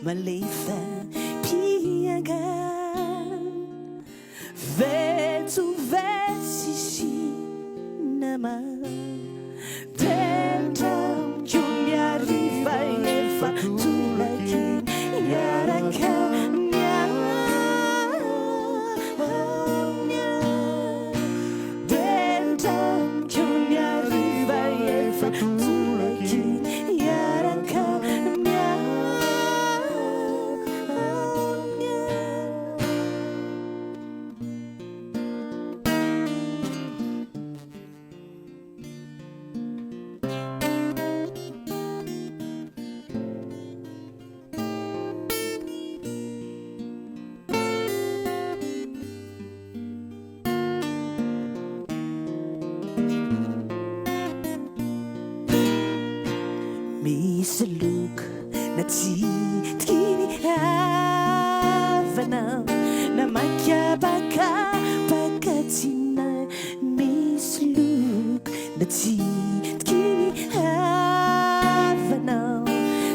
Malefa piaga vetsy nama tendram juniariva efa tulaky yaraka tendram juniariva efa tulaky yaraka Misy loko na tsy tikiny havanao na makiabakabakatsina misy loko na tsy tikiny havanao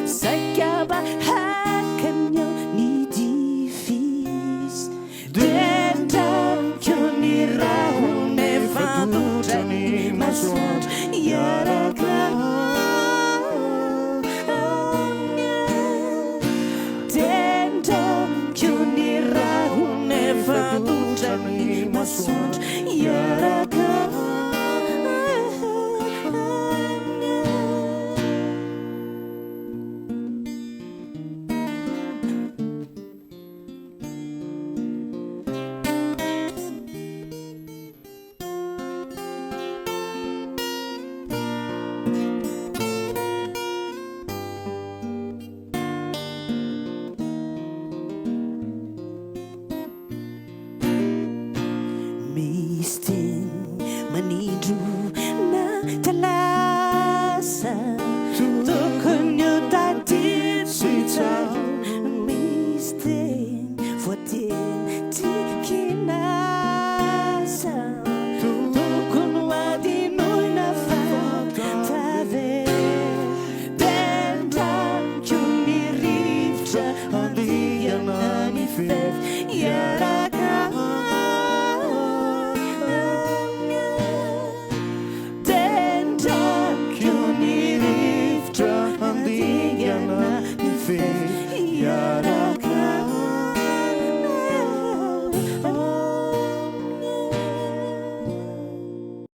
sakabahakanyao ny divise dendramiko ny rahony efantodrany masoandro yaraka masoandro yaraka